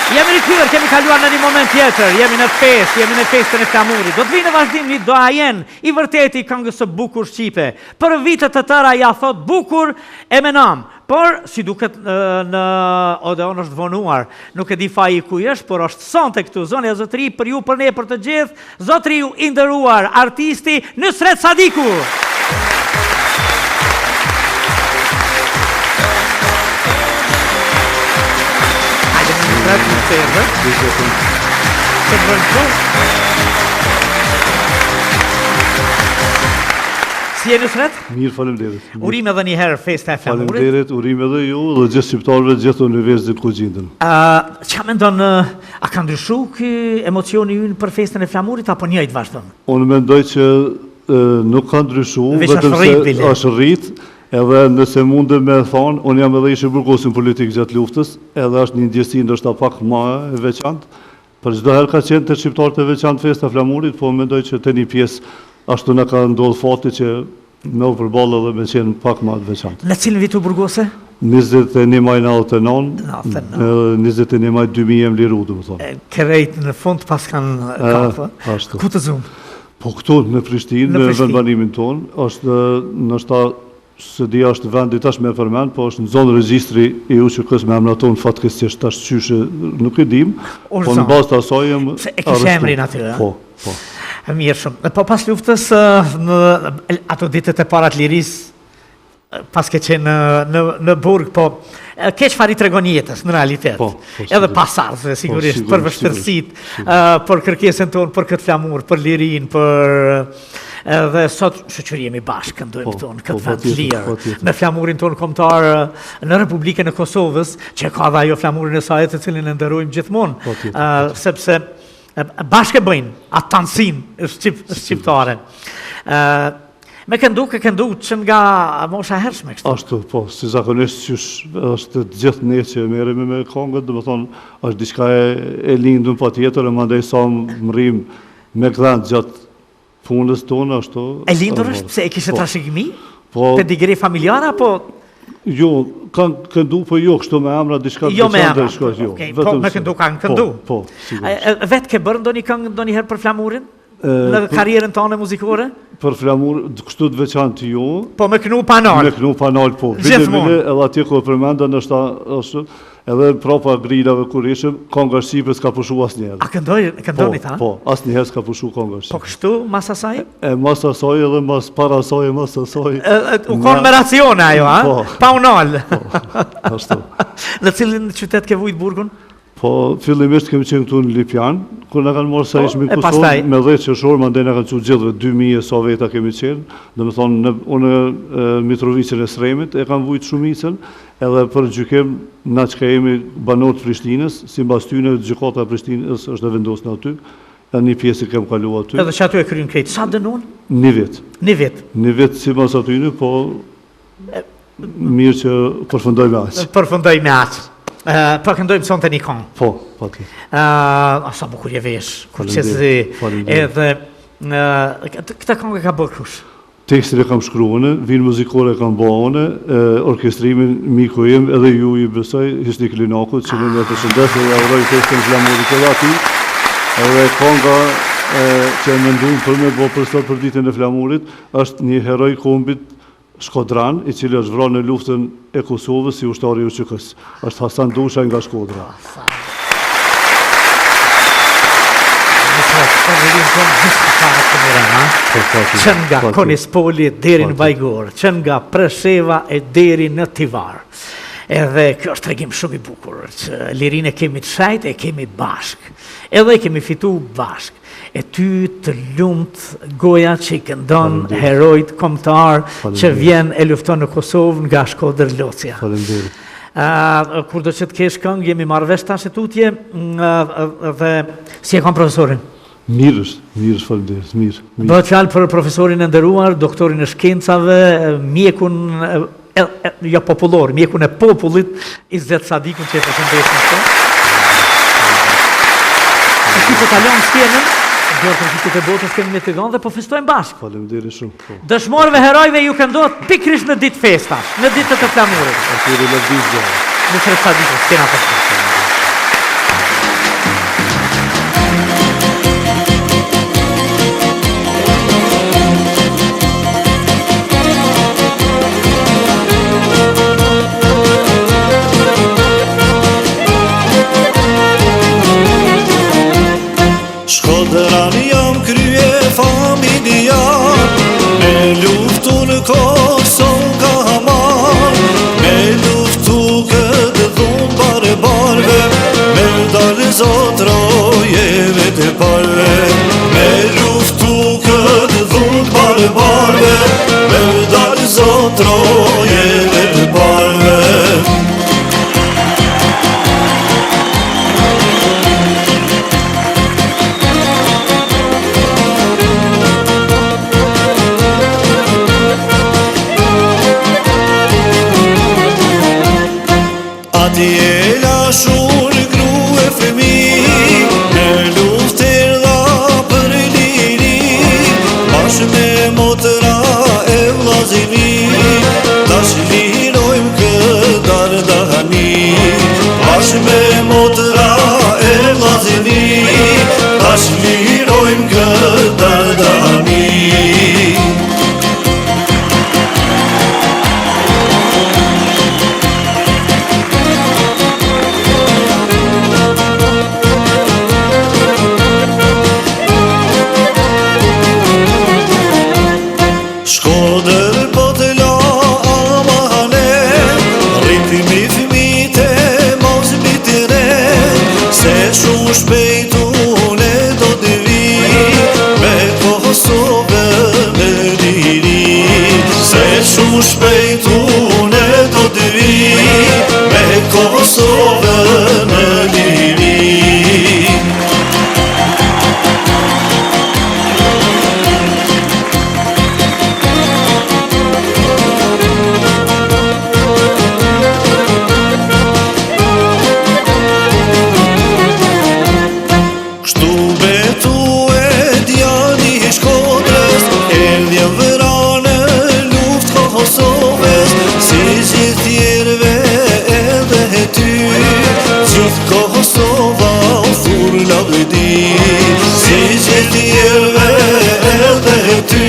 Jemi rikthyer, kemi kaluar në një moment tjetër, jemi në festën e flamurit. Do të vinë në vazhdim një doajen i vërtet i këngës së bukur shqipe. Për vitet të tëra ja thot bukur e menam, por si duket në Odeon është vonuar. Nuk e di faji ku është, por është sonte këtu zona e zotëri për ju, për ne, për të gjithë. Zotëriu i nderuar, artisti Nusret Sadiku. Si e Nusret? Mirë, faleminderit. Urim edhe një herë festa e flamurit. Faleminderit, urim edhe ju dhe gjithë shqiptarëve gjithë universitetin ku gjendën. Qa mendon, a ka ndryshu ky emocioni ynë për festën e flamurit apo njëjtë vazhdon? Unë mendoj që nuk ka ndryshu, Veç është rrit. Edhe nëse mundë me thonë, unë jam edhe ishe burgosin politik gjatë luftës, edhe është një ndjesi ndoshta pak më e veçantë. Për çdo herë ka qenë të shqiptarët e veçantë festa flamurit, po mendoj që të një pjesë ashtu na ka ndodhur fati që me u përballë edhe me qenë pak më të veçantë. Në cilin vit u burgose? 21 maj 99, 21 maj 2000 më liru, domethënë. Krejt në fund pas kanë kapë. Ku të zumë? Po këtu në Prishtinë, në vendbanimin tonë, është ndoshta se dia është vendi tash me përmend, po është në zonë regjistri i UÇK-s me emrin tonë fatkeqësisht tash qyshe nuk e dim, po në bazë të asaj e kishte emrin aty, a? Po. Mirë shumë. Po pas luftës në ato ditët e para të lirisë, pas ke qenë në burg, po keq fari tregon jetës në realitet. Edhe pasardhësve sigurisht për vështirësitë, për kërkesën tonë, për këtë flamur, për lirinë, për edhe sot shoqëri jemi bashkë, këndojmë tonë, këtë vend lirë, me flamurin tonë kombëtar në Republikën e Kosovës, që ka dhe ajo flamurin e saj të cilin e nderojmë gjithmonë, sepse bashkë e bëjnë atë tansin shqiptare. Me këndu që nga mosha hershme kështu. Ashtu, po, si zakonisht që është gjithë ne që merremi me këngët, do të thonë, është diçka e lindur patjetër, e mandej sa më rrim me këndë gjatë punës tonë, ashtu. E lindur është pse e kishe trashëgimi? Po. Pedigri familjare apo? Jo, kanë këndu, po jo, kështu me emra diçka të veçantë shkoj, jo. Po me këndu kanë këndu. Po, sigurisht. Vetë ke bërë ndonjë këngë ndonjëherë për flamurin? Në karrierën tonë muzikore? Për flamur, kështu të veçantë jo. Po me kënu panal? Me kënu panal, po. Gjithmonë. Edhe atje ku e përmenda nështë edhe propa grilave kur ishëm, konga shqipe s'ka pushu asnjëherë. A këndoni ta? Po, asnjëherë s'ka pushu konga shqipe. Po kështu, mas asaj? Mas asaj edhe mas para asaj, mas asaj. U konë me racione ajo, a? Po. Pa unal. Po, ashtu. Në cilin qytet ke vujt burgun? Po, fillimisht kemi qenë këtu në Lipjan, kur në kanë morë sa ishme në Kosovë, me 10 qershor, mandej në kanë qenë gjithve 2000 sa veta kemi qenë, dhe me thonë, unë Mitrovicën e Sremit, e kanë vujtë shumicën, edhe për gjykim, na që ka jemi banorë të Prishtinës, si mbas tyne, gjykata e Prishtinës është e vendosë në aty, e një pjesë kemë kalu aty. Edhe që aty e kryin krejtë, sa dënon? Një vit. Një vit? Një vit si mbas atyne, po mirë që përfundoj me aqë. Përfundoj me aqë. Po këndojmë son të një këngë. Po, pati. Sa bukur je vesh, kur që zi, edhe këta këngë ka bërë kush? Tekstin e kam shkruane, vinë muzikore kam bëone, orkestrimin miku im, edhe ju i besoj, Hisnik Linakut, që në me të shëndes, e avroj tekstin flamurit edhe ati, edhe kënga që e mendujnë për me bo për sot për ditën e flamurit, është një heroj kombit Shkodran, i cili është vrarë në luftën e Kosovës si ushtari i UÇK-s. Është Hasan Dusha nga Shkodra. Që nga Konispoli deri në Bajgor, që nga Presheva e deri në Tivar. Edhe kjo është tregim shumë i bukur, që lirinë e kemi të shajt, e kemi bashk. Edhe e kemi fitu bashk. E ty të lumt goja që i këndon herojt kombëtar që vjen e lufton në Kosovë nga Shkodër Locja. Faleminderit. Kur do që të kesh këngë, jemi marrë vesh tash e tutje, dhe si e kam profesorin? Mirë, faleminderit, mirë. Bëhet fjalë për profesorin e nderuar, doktorin e shkencave, mjekun jo popullor, mjekun e popullit, Izet Sadikun që e përshëndesim këto. Ti po kalon skenën, Gjorë të gjithë të botës kemi me të ganë dhe po festojmë bashkë. Faleminderit shumë. Dëshmorëve herojve ju këndohet pikrisht në ditë festa, në ditët të flamurit. Atyre në ditë gjë. Nusret Sadiku, s'kena përshë. Atje lashur grua e fëmi, në luftë erdha për liri, bashkë me motra e vllazëri, tash lirojmë këtë dardhani. Bashkë me motra e vllazëri, tash lirojmë këtë dardhani. Shkodër po të la amane, rritimi fëmijët e mos bitire, se shumë shpejt une do të vi, me Kosovë në liri. Se shumë shpejt une do të vi, me Kosovë në liri. Kosova u thur lavdi, si gjithë tjerëve edhe ty,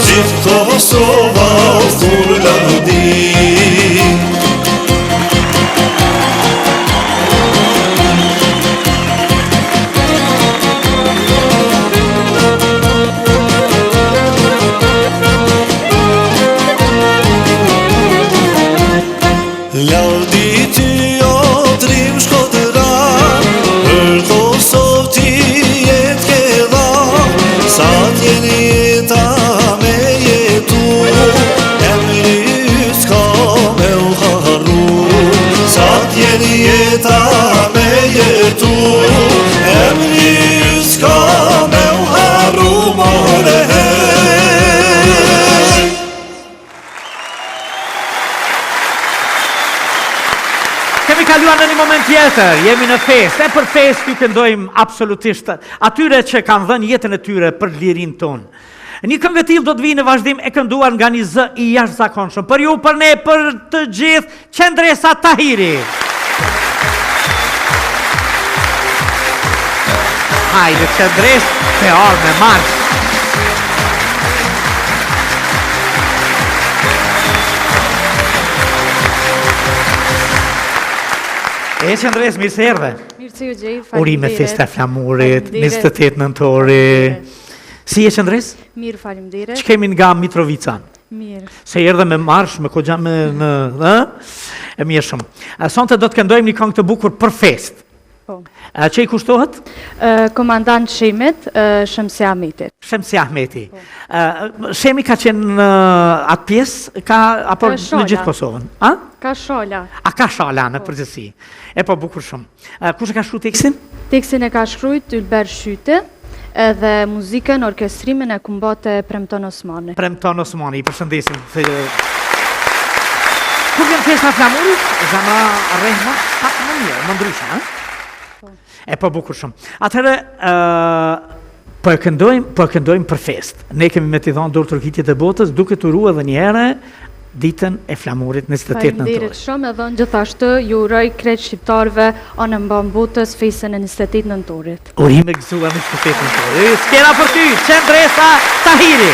gjithë Kosova u thur lavdi. Lavdi ty o trim Shkodra, për Kosovë ti jetë ke dha, sa t'jeni jeta me jetu, emri s'ka me u harru. Sa t'jeni jeta me jetu, emri s'ka me u harru, more. Kemi kaluar në një moment tjetër, jemi në festë, e për festë ju këndojmë absolutisht atyre që kanë dhënë jetën e tyre për lirinë tonë. Një këngë e tillë do të vijë në vazhdim e kënduar nga një zë i jashtëzakonshëm. Për ju, për ne, për të gjithë, Qendresa Tahiri. Hajde Qendres, te orë me marsh. E Qendres, mirë se erdhe. Mirë se ju gjej, faleminderit. Urime festa flamurit, 28 nëntori. Si e Qendres? Mirë, faleminderit. Që kemi nga Mitrovica? Mirë. Se erdhe me marsh, me kogja me në... E mirë shumë. Sonte do të këndojmë një këngë të bukur për fest. Po. Që i kushtohet? Komandant Shemit, Shemsi Ahmetit. Shemsi Ahmeti. Shemi ka qenë atë pjesë, apo në gjithë Kosovën? Ka shola. A ka shala në përgjithësi. E po bukur shumë. Kush e ka shkruar tekstin? Tekstin e ka shkruajt Ylber Shyti, edhe muzikën, orkestrimin e kumbote Premton Osmani. Premton Osmani, i përshëndesim. Kur vjen festa flamurit, zemra rrehna pak më mirë, më ndryshe, ha? E po bukur shumë. Atëherë, po e këndojmë për fest. Ne kemi me t'i dhënë dorë turqitjet e botës, duke të ruar edhe një herë ditën e flamurit 28 nëntor. Faleminderit shumë, edhe gjithashtu ju uroj krejt shqiptarëve anë mban botës festën e 28 nëntorit. Urime gëzuar 28 nëntor. Skena për ty, Qendresa Tahiri.